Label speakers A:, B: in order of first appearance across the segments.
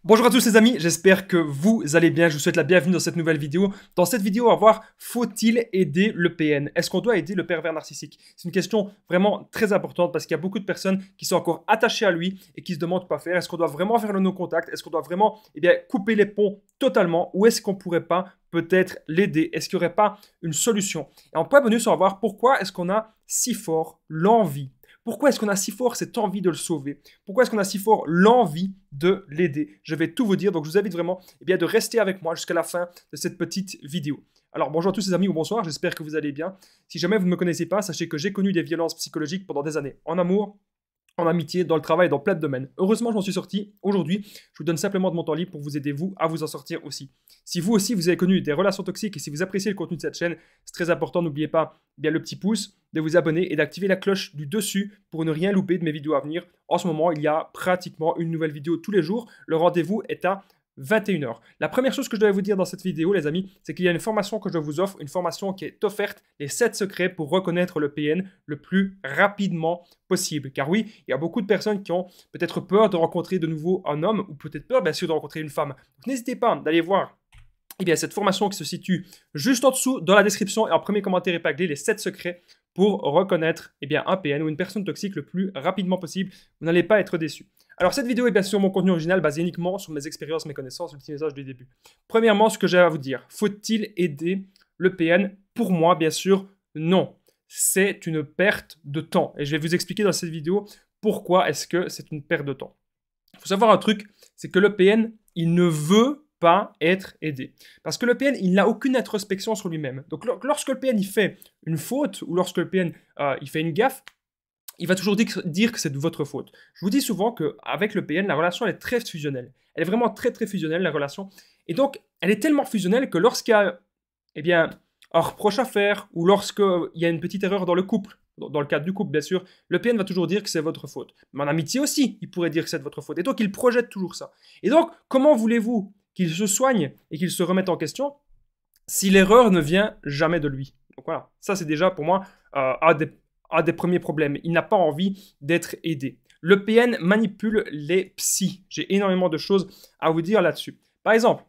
A: Bonjour à tous les amis, j'espère que vous allez bien, je vous souhaite la bienvenue dans cette nouvelle vidéo. Dans cette vidéo, on va voir, faut-il aider le PN? Est-ce qu'on doit aider le pervers narcissique? C'est une question vraiment très importante parce qu'il y a beaucoup de personnes qui sont encore attachées à lui et qui se demandent quoi faire. Est-ce qu'on doit vraiment faire le no-contact? Est-ce qu'on doit vraiment couper les ponts totalement? Ou est-ce qu'on pourrait pas peut-être l'aider? Est-ce qu'il n'y aurait pas une solution? Et en point bonus, on va voir pourquoi est-ce qu'on a si fort l'envie. Pourquoi est-ce qu'on a si fort cette envie de le sauver? Pourquoi est-ce qu'on a si fort l'envie de l'aider? Je vais tout vous dire, donc je vous invite vraiment de rester avec moi jusqu'à la fin de cette petite vidéo. Alors bonjour à tous les amis ou bonsoir, j'espère que vous allez bien. Si jamais vous ne me connaissez pas, sachez que j'ai connu des violences psychologiques pendant des années, en amour, en amitié, dans le travail, dans plein de domaines. Heureusement, je m'en suis sorti. Aujourd'hui, je vous donne simplement de mon temps libre pour vous aider, vous, à vous en sortir aussi. Si vous aussi, vous avez connu des relations toxiques et si vous appréciez le contenu de cette chaîne, c'est très important, n'oubliez pas le petit pouce, de vous abonner et d'activer la cloche du dessus pour ne rien louper de mes vidéos à venir. En ce moment, il y a pratiquement une nouvelle vidéo tous les jours. Le rendez-vous est à 21h. La première chose que je dois vous dire dans cette vidéo, les amis, c'est qu'il y a une formation que je vous offre, une formation qui est offerte, les 7 secrets pour reconnaître le PN le plus rapidement possible. Car oui, il y a beaucoup de personnes qui ont peut-être peur de rencontrer de nouveau un homme ou peut-être peur, bien sûr, de rencontrer une femme. Donc n'hésitez pas d'aller voir cette formation qui se situe juste en dessous, dans la description et en premier commentaire épinglé, les 7 secrets pour reconnaître un PN ou une personne toxique le plus rapidement possible. Vous n'allez pas être déçus. Alors cette vidéo est bien sûr mon contenu original basé uniquement sur mes expériences, mes connaissances, le petit message du début. Premièrement, ce que j'ai à vous dire, faut-il aider le PN? Pour moi, bien sûr, non. C'est une perte de temps. Et je vais vous expliquer dans cette vidéo pourquoi est-ce que c'est une perte de temps. Il faut savoir un truc, c'est que le PN, il ne veut pas être aidé. Parce que le PN, il n'a aucune introspection sur lui-même. Donc lorsque le PN il fait une faute, ou lorsque le PN il fait une gaffe, il va toujours dire que c'est de votre faute. Je vous dis souvent qu'avec le PN, la relation elle est très fusionnelle. Elle est vraiment très très fusionnelle, la relation. Et donc, elle est tellement fusionnelle que lorsqu'il y a un reproche à faire, ou lorsqu'il y a une petite erreur dans le couple, dans le cadre du couple bien sûr, le PN va toujours dire que c'est votre faute. Mais en amitié aussi, il pourrait dire que c'est de votre faute. Et donc, il projette toujours ça. Et donc, comment voulez-vous qu'il se soigne et qu'il se remette en question si l'erreur ne vient jamais de lui? Donc voilà, ça c'est déjà pour moi un des premiers problèmes. Il n'a pas envie d'être aidé. Le PN manipule les psys. J'ai énormément de choses à vous dire là-dessus. Par exemple,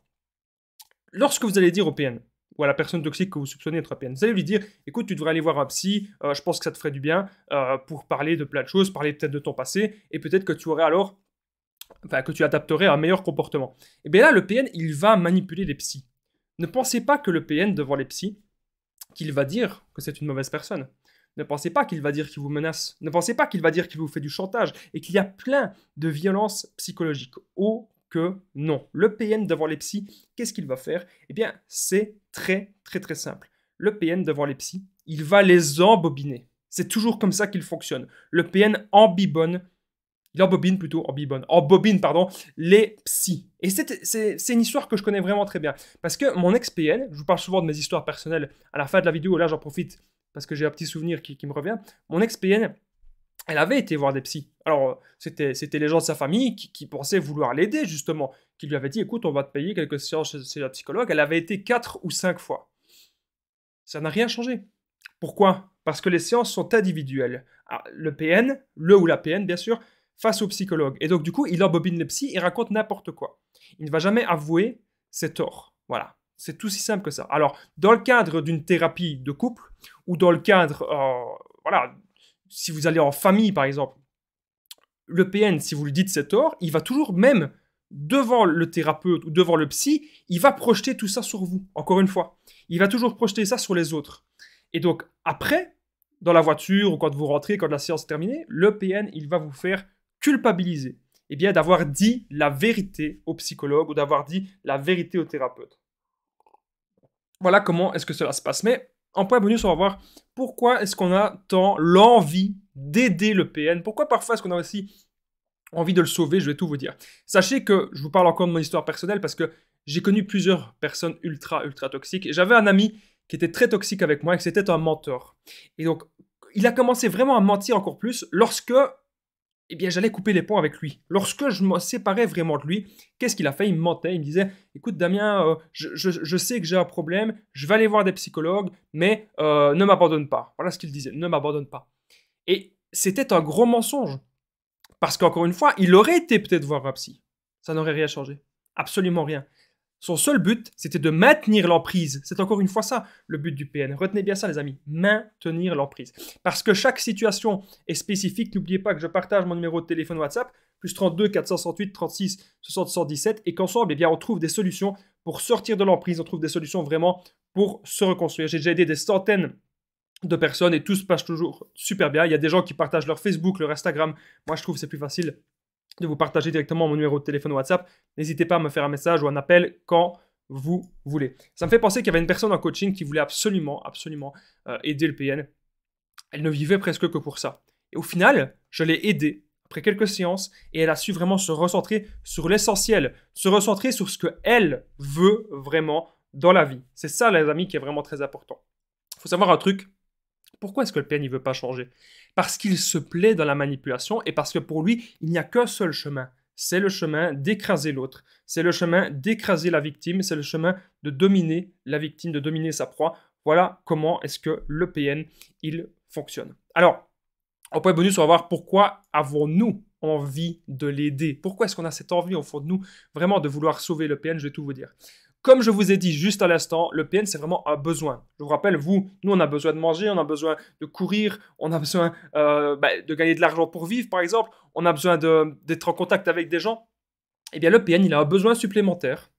A: lorsque vous allez dire au PN, ou à la personne toxique que vous soupçonnez d'être un PN, vous allez lui dire, écoute, tu devrais aller voir un psy, je pense que ça te ferait du bien, pour parler de plein de choses, parler peut-être de ton passé, et peut-être que tu aurais alors, que tu adapterais un meilleur comportement. Et bien là, le PN, il va manipuler les psys. Ne pensez pas que le PN, devant les psys, qu'il va dire que c'est une mauvaise personne. Ne pensez pas qu'il va dire qu'il vous menace. Ne pensez pas qu'il va dire qu'il vous fait du chantage et qu'il y a plein de violences psychologiques. Oh que non. Le PN devant les psys, qu'est-ce qu'il va faire? Eh bien, c'est très très très simple. Le PN devant les psys, il va les embobiner. C'est toujours comme ça qu'il fonctionne. Le PN embobine les psys. Et c'est une histoire que je connais vraiment très bien. Parce que mon ex-PN, je vous parle souvent de mes histoires personnelles à la fin de la vidéo, là j'en profite parce que j'ai un petit souvenir qui me revient. Mon ex-PN, elle avait été voir des psys. Alors, c'était les gens de sa famille qui pensaient vouloir l'aider, justement, qui lui avaient dit, écoute, on va te payer quelques séances chez la psychologue. Elle avait été 4 ou 5 fois. Ça n'a rien changé. Pourquoi? Parce que les séances sont individuelles. Alors, le PN, le ou la PN, bien sûr, face au psychologue. Et donc, du coup, il embobine les psys et raconte n'importe quoi. Il ne va jamais avouer ses torts. Voilà. C'est tout si simple que ça. Alors, dans le cadre d'une thérapie de couple, ou dans le cadre, si vous allez en famille, par exemple, le PN, si vous lui dites ses torts, il va toujours, même devant le thérapeute ou devant le psy, il va projeter tout ça sur vous, encore une fois. Il va toujours projeter ça sur les autres. Et donc, après, dans la voiture, ou quand vous rentrez, quand la séance est terminée, le PN, il va vous faire culpabiliser. Eh bien, d'avoir dit la vérité au psychologue ou d'avoir dit la vérité au thérapeute. Voilà comment est-ce que cela se passe. Mais en point bonus, on va voir pourquoi est-ce qu'on a tant l'envie d'aider le PN. Pourquoi parfois est-ce qu'on a aussi envie de le sauver? Je vais tout vous dire. Sachez que je vous parle encore de mon histoire personnelle parce que j'ai connu plusieurs personnes ultra toxiques. J'avais un ami qui était très toxique avec moi et que c'était un menteur. Et donc, il a commencé vraiment à mentir encore plus lorsque j'allais couper les ponts avec lui. Lorsque je me séparais vraiment de lui, qu'est-ce qu'il a fait? Il me mentait, il me disait, écoute Damien, je sais que j'ai un problème, je vais aller voir des psychologues, mais ne m'abandonne pas. Voilà ce qu'il disait, ne m'abandonne pas. Et c'était un gros mensonge. Parce qu'encore une fois, il aurait été peut-être voir un psy. ça n'aurait rien changé. Absolument rien. Son seul but, c'était de maintenir l'emprise. C'est encore une fois ça, le but du PN. Retenez bien ça, les amis. Maintenir l'emprise. Parce que chaque situation est spécifique. N'oubliez pas que je partage mon numéro de téléphone WhatsApp, plus 32 468 36 60 117, et qu'ensemble, eh bien, on trouve des solutions pour sortir de l'emprise. On trouve des solutions vraiment pour se reconstruire. J'ai déjà aidé des centaines de personnes et tout se passe toujours super bien. Il y a des gens qui partagent leur Facebook, leur Instagram. Moi, je trouve que c'est plus facile de vous partager directement mon numéro de téléphone WhatsApp. N'hésitez pas à me faire un message ou un appel quand vous voulez. Ça me fait penser qu'il y avait une personne en coaching qui voulait absolument aider le PN. Elle ne vivait presque que pour ça. Et au final, je l'ai aidée après quelques séances et elle a su vraiment se recentrer sur l'essentiel, se recentrer sur ce qu'elle veut vraiment dans la vie. C'est ça, les amis, qui est vraiment très important. Il faut savoir un truc. Pourquoi est-ce que le PN ne veut pas changer? Parce qu'il se plaît dans la manipulation et parce que pour lui, il n'y a qu'un seul chemin. C'est le chemin d'écraser l'autre. C'est le chemin d'écraser la victime. C'est le chemin de dominer la victime, de dominer sa proie. Voilà comment est-ce que le PN, il fonctionne. Alors, en point bonus, on va voir pourquoi avons-nous envie de l'aider. Pourquoi est-ce qu'on a cette envie au fond de nous vraiment de vouloir sauver le PN? Je vais tout vous dire. Comme je vous ai dit juste à l'instant, le PN, c'est vraiment un besoin. Je vous rappelle, nous, on a besoin de manger, on a besoin de courir, on a besoin de gagner de l'argent pour vivre, par exemple. On a besoin d'être en contact avec des gens. Eh bien, le PN, il a un besoin supplémentaire,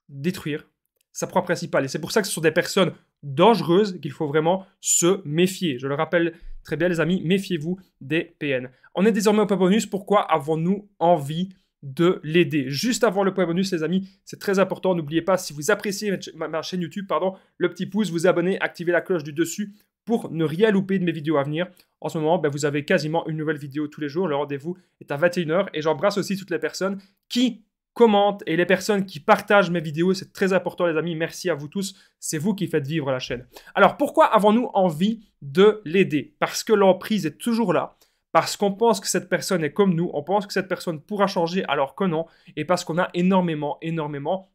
A: détruire sa proie principale. Et c'est pour ça que ce sont des personnes dangereuses qu'il faut vraiment se méfier. Je le rappelle très bien, les amis, méfiez-vous des PN. On est désormais au point bonus. Pourquoi avons-nous envie de l'aider? Juste avant le point bonus, les amis, c'est très important. N'oubliez pas, si vous appréciez ma chaîne YouTube, le petit pouce, vous abonnez, activez la cloche du dessus pour ne rien louper de mes vidéos à venir. En ce moment, vous avez quasiment une nouvelle vidéo tous les jours. Le rendez-vous est à 21 h et j'embrasse aussi toutes les personnes qui commentent et les personnes qui partagent mes vidéos. C'est très important, les amis. Merci à vous tous. C'est vous qui faites vivre la chaîne. Alors, pourquoi avons-nous envie de l'aider? Parce que l'emprise est toujours là. Parce qu'on pense que cette personne est comme nous, on pense que cette personne pourra changer alors que non, et parce qu'on a énormément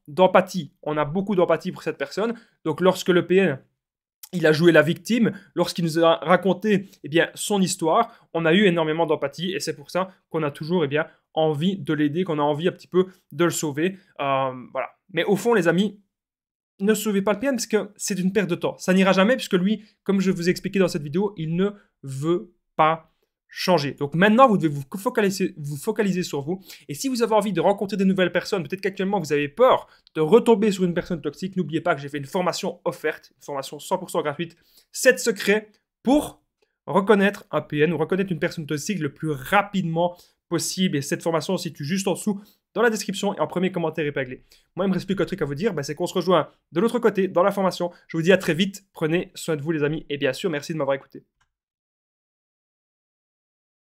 A: d'empathie. On a beaucoup d'empathie pour cette personne. Donc lorsque le PN, il a joué la victime, lorsqu'il nous a raconté son histoire, on a eu énormément d'empathie, et c'est pour ça qu'on a toujours envie de l'aider, qu'on a envie un petit peu de le sauver. Voilà. Mais au fond, les amis, ne sauvez pas le PN parce que c'est une perte de temps. Ça n'ira jamais puisque lui, comme je vous ai expliqué dans cette vidéo, il ne veut pas changer. Donc maintenant, vous devez vous focaliser sur vous. Et si vous avez envie de rencontrer de nouvelles personnes, peut-être qu'actuellement vous avez peur de retomber sur une personne toxique, n'oubliez pas que j'ai fait une formation offerte, une formation 100% gratuite, 7 secrets pour reconnaître un PN ou reconnaître une personne toxique le plus rapidement possible. Et cette formation se situe juste en dessous dans la description et en premier commentaire épinglé. Moi, il me reste plus qu'un truc à vous dire, c'est qu'on se rejoint de l'autre côté dans la formation. Je vous dis à très vite, prenez soin de vous les amis et bien sûr, merci de m'avoir écouté.